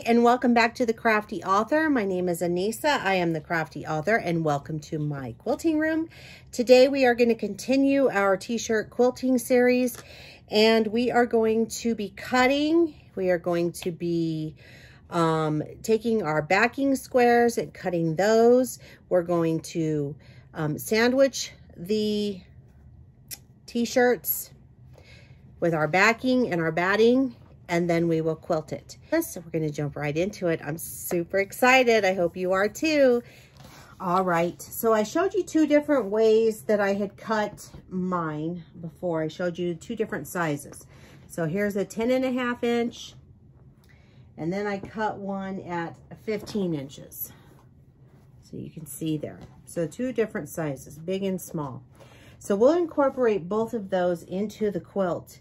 and welcome back to the Crafty Author. My name is Anissa. I am the Crafty Author, and welcome to my quilting room. Today we are going to continue our t-shirt quilting series, and we are going to be cutting. We are going to be taking our backing squares and cutting those. We're going to sandwich the t-shirts with our backing and our batting, and then we will quilt it. So we're going to jump right into it. I'm super excited. I hope you are too. All right, so I showed you two different ways that I had cut mine before. I showed you two different sizes. So here's a 10.5 inch, and then I cut one at 15 inches. So you can see there. So two different sizes, big and small. So we'll incorporate both of those into the quilt.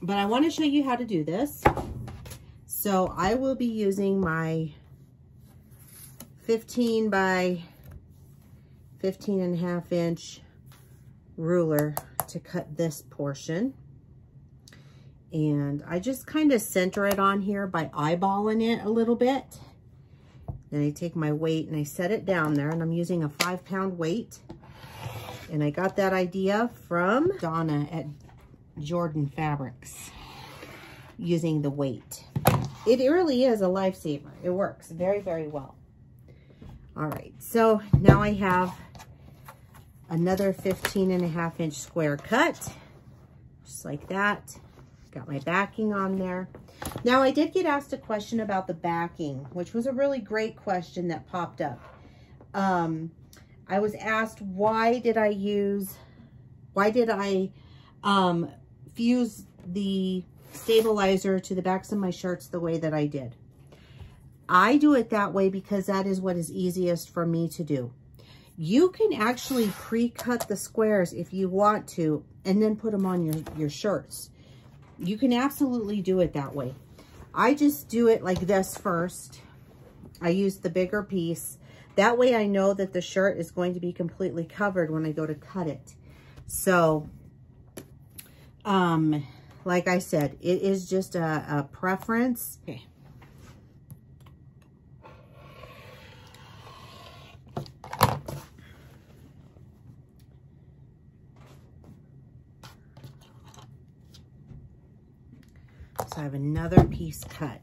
But I want to show you how to do this. So I will be using my 15 by 15.5 inch ruler to cut this portion. And I just kind of center it on here by eyeballing it a little bit. Then I take my weight and I set it down there, and I'm using a 5-pound weight. And I got that idea from Donna at Jordan Fabrics, using the weight. It really is a lifesaver. It works very, very well. All right, so now I have another 15.5 inch square cut, just like that. Got my backing on there. Now I did get asked a question about the backing, which was a really great question that popped up. I was asked, why did I fuse the stabilizer to the backs of my shirts the way that I did? I do it that way because that is what is easiest for me to do. You can actually pre-cut the squares if you want to, and then put them on your shirts. You can absolutely do it that way. I just do it like this first. I use the bigger piece. That way I know that the shirt is going to be completely covered when I go to cut it. So, like I said, it is just a preference. Okay. So I have another piece cut.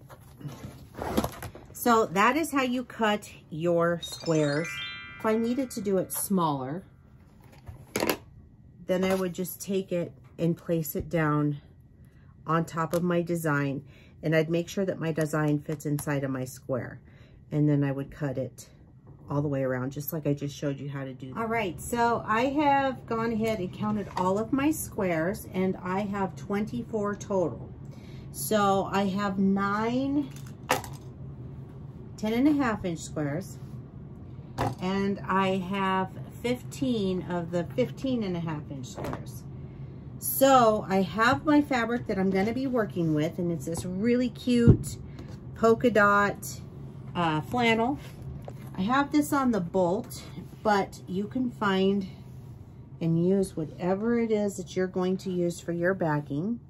So that is how you cut your squares. If I needed to do it smaller, then I would just take it and place it down on top of my design, and I'd make sure that my design fits inside of my square, and then I would cut it all the way around, just like I just showed you how to do that. All right, so I have gone ahead and counted all of my squares, and I have 24 total. So I have 9 10.5 inch squares, and I have 15 of the 15.5 inch squares. So I have my fabric that I'm going to be working with, and it's this really cute polka dot flannel. I have this on the bolt, but you can find and use whatever it is that you're going to use for your backing.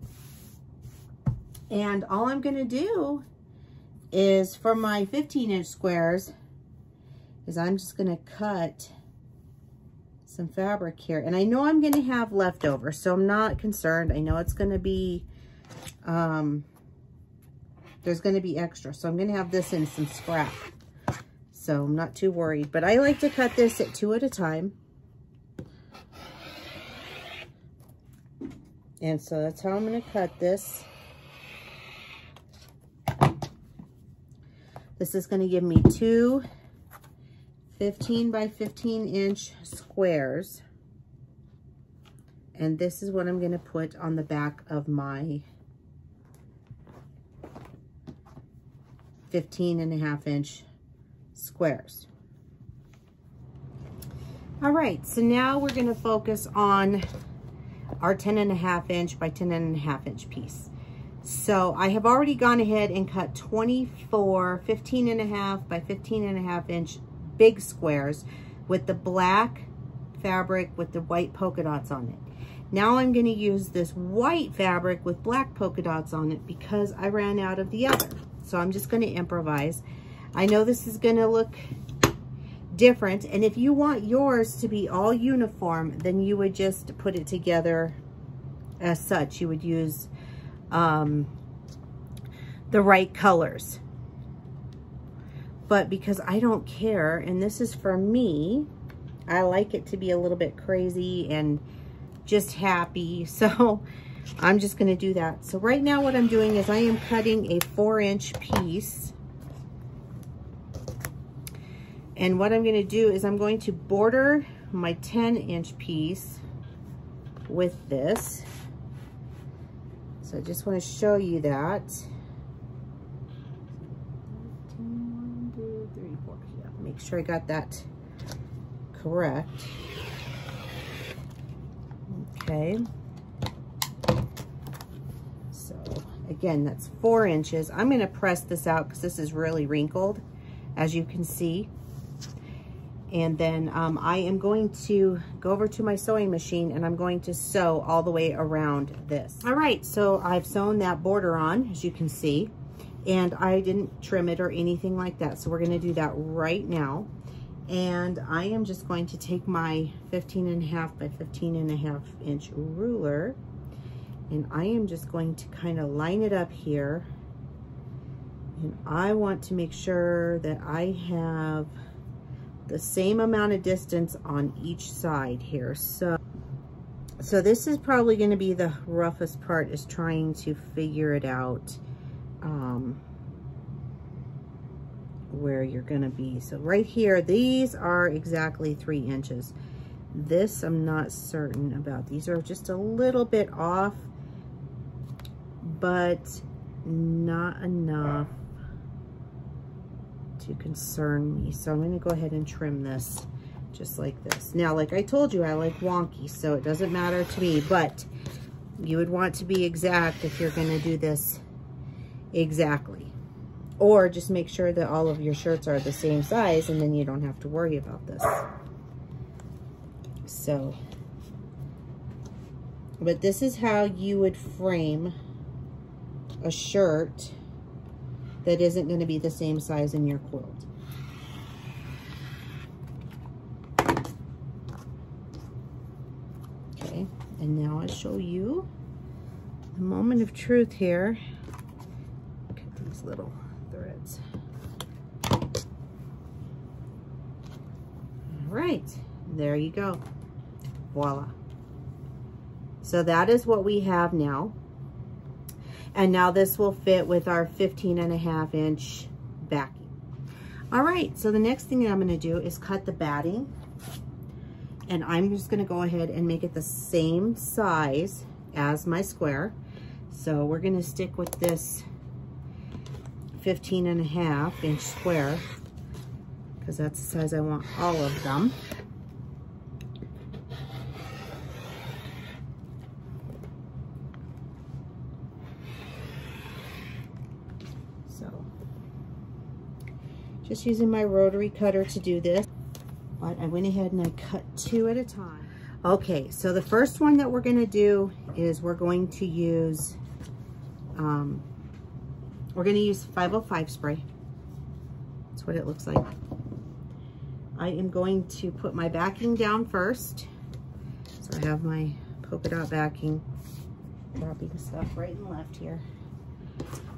And all I'm going to do is, for my 15 inch squares, is I'm just going to cut some fabric here. And I know I'm going to have leftover, so I'm not concerned. I know it's going to be, there's going to be extra. So I'm going to have this in some scrap. So I'm not too worried. But I like to cut this at 2 at a time. And so that's how I'm going to cut this. This is going to give me 2 15 by 15 inch squares. And this is what I'm going to put on the back of my 15.5 inch squares. All right, so now we're going to focus on our 10.5 inch by 10.5 inch piece. So I have already gone ahead and cut 24 15.5 by 15.5 inch big squares with the black fabric with the white polka dots on it. Now I'm going to use this white fabric with black polka dots on it because I ran out of the other. so I'm just going to improvise. I know this is going to look different, and if you want yours to be all uniform, then you would just put it together as such. You would use the right colors. But because I don't care, and this is for me, I like it to be a little bit crazy and just happy, so I'm just going to do that. So right now what I'm doing is I am cutting a 4-inch piece, and what I'm going to do is I'm going to border my 10-inch piece with this. So I just want to show you that. 1, 2, 3, 4. Yeah, make sure I got that correct. Okay. So again, that's 4 inches. I'm going to press this out because this is really wrinkled, as you can see. And then I am going to go over to my sewing machine and I'm going to sew all the way around this. All right, so I've sewn that border on, as you can see, and I didn't trim it or anything like that. So we're going to do that right now. And I am just going to take my 15.5 by 15.5 inch ruler, and I am just going to kind of line it up here. And I want to make sure that I have the same amount of distance on each side here. So this is probably going to be the roughest part, is trying to figure it out where you're going to be. So right here, these are exactly 3 inches. This I'm not certain about. These are just a little bit off, but not enough to concern me. So I'm going to go ahead and trim this just like this. Now, like I told you, I like wonky, so it doesn't matter to me, but you would want to be exact if you're going to do this exactly. Or just make sure that all of your shirts are the same size, and then you don't have to worry about this. So, but this is how you would frame a shirt that isn't going to be the same size in your quilt. Okay, and now I'll show you the moment of truth here. Look at these little threads. All right, there you go. Voila. So that is what we have now. And now this will fit with our 15.5 inch backing. All right, so the next thing that I'm going to do is cut the batting. And I'm just going to go ahead and make it the same size as my square. So we're going to stick with this 15.5 inch square, because that's the size I want all of them. Just using my rotary cutter to do this, but I went ahead and I cut 2 at a time. Okay, so the first one that we're going to do is we're going to use 505 spray. That's what it looks like. I am going to put my backing down first. So I have my polka dot backing, dropping stuff right and left here.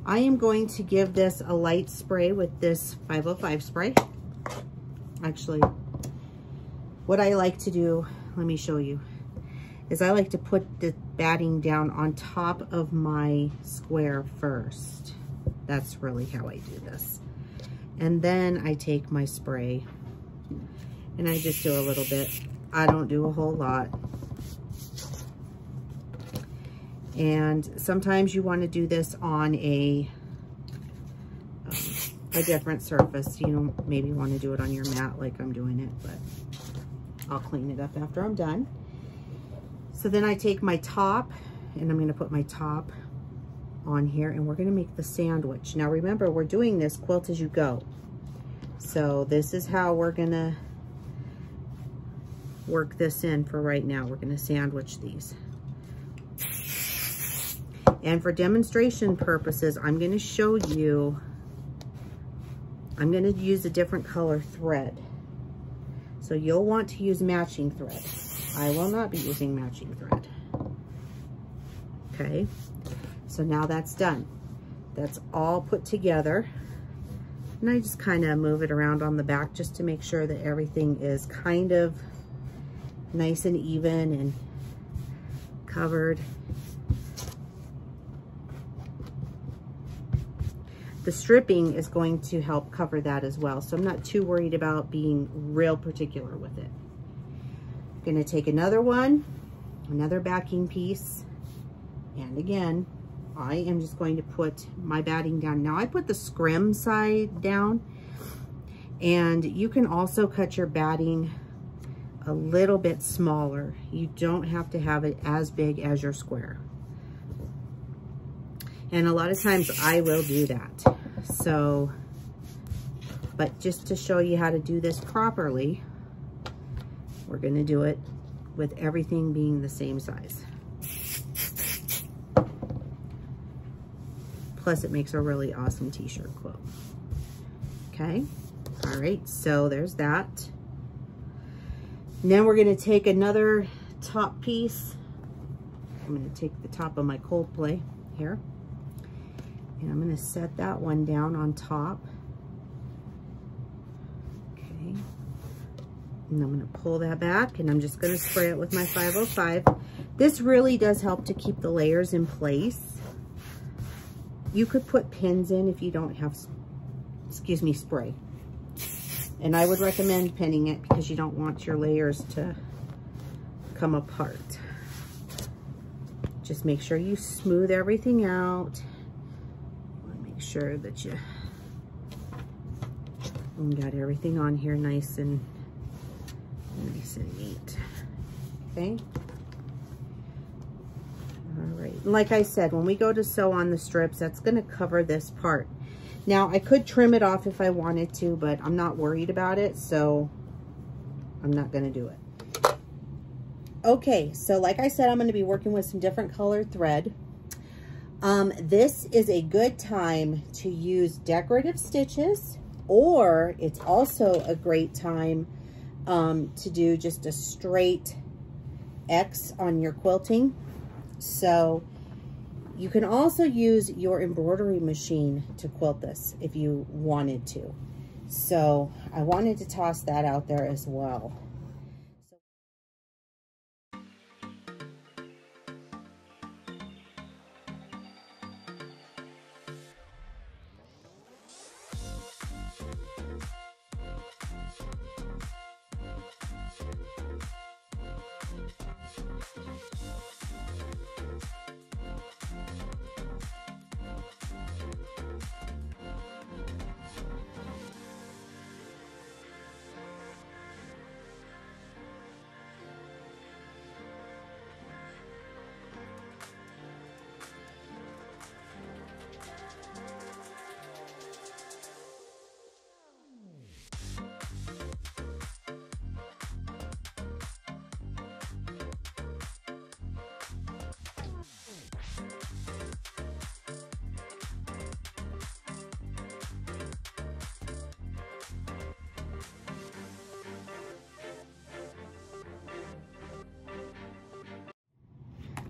I am going to give this a light spray with this 505 spray. Actually, what I like to do, let me show you, is I like to put the batting down on top of my square first. That's really how I do this. And then I take my spray and I just do a little bit. I don't do a whole lot. And sometimes you want to do this on a different surface. You know, maybe want to do it on your mat like I'm doing it, but I'll clean it up after I'm done. So then I take my top and I'm going to put my top on here, and we're going to make the sandwich. Now remember, we're doing this quilt as you go. So this is how we're going to work this in for right now. We're going to sandwich these. And for demonstration purposes, I'm going to show you I'm going to use a different color thread. So you'll want to use matching thread. I will not be using matching thread. Okay, so now that's done. That's all put together. And I just kind of move it around on the back just to make sure that everything is kind of nice and even and covered. The stripping is going to help cover that as well. So I'm not too worried about being real particular with it. I'm going to take another one, another backing piece. And again, I am just going to put my batting down. Now I put the scrim side down, and you can also cut your batting a little bit smaller. You don't have to have it as big as your square. And a lot of times I will do that. So, but just to show you how to do this properly, we're going to do it with everything being the same size. Plus it makes a really awesome t-shirt quilt. Okay. All right. So there's that. And then we're going to take another top piece. I'm going to take the top of my cold play here. And I'm going to set that one down on top. Okay. And I'm going to pull that back, and I'm just going to spray it with my 505. This really does help to keep the layers in place. You could put pins in if you don't have, excuse me, spray. And I would recommend pinning it because you don't want your layers to come apart. Just make sure you smooth everything out. Make sure that you got everything on here nice and neat. Okay. All right. Like I said, when we go to sew on the strips, that's going to cover this part. Now, I could trim it off if I wanted to, but I'm not worried about it, so I'm not going to do it. Okay, so like I said, I'm going to be working with some different colored thread. This is a good time to use decorative stitches, or it's also a great time to do just a straight X on your quilting. So you can also use your embroidery machine to quilt this if you wanted to. So I wanted to toss that out there as well.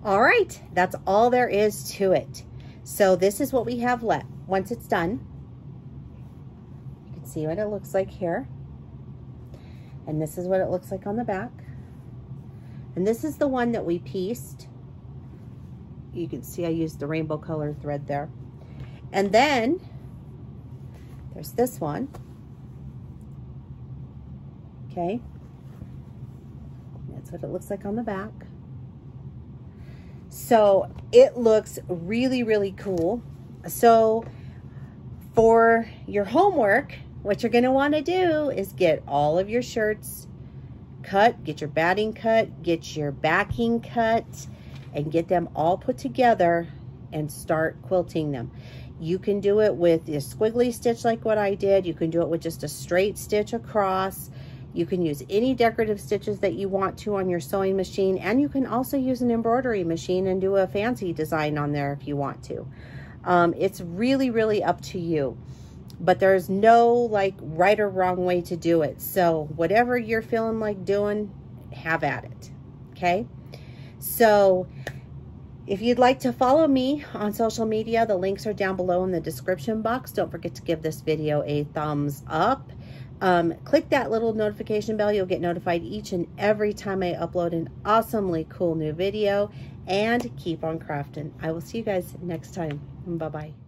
All right, that's all there is to it. So this is what we have left. Once it's done, you can see what it looks like here. And this is what it looks like on the back. And this is the one that we pieced. You can see I used the rainbow color thread there. And then there's this one. Okay. That's what it looks like on the back. So it looks really, really cool. So for your homework, what you're going to want to do is get all of your shirts cut, get your batting cut, get your backing cut, and get them all put together and start quilting them. You can do it with a squiggly stitch like what I did. You can do it with just a straight stitch across. You can use any decorative stitches that you want to on your sewing machine, and you can also use an embroidery machine and do a fancy design on there if you want to. It's really, really up to you. but there's no like right or wrong way to do it. So whatever you're feeling like doing, have at it. Okay. So if you'd like to follow me on social media, the links are down below in the description box. Don't forget to give this video a thumbs up. Click that little notification bell. You'll get notified each and every time I upload an awesomely cool new video. And keep on crafting. I will see you guys next time. Bye-bye.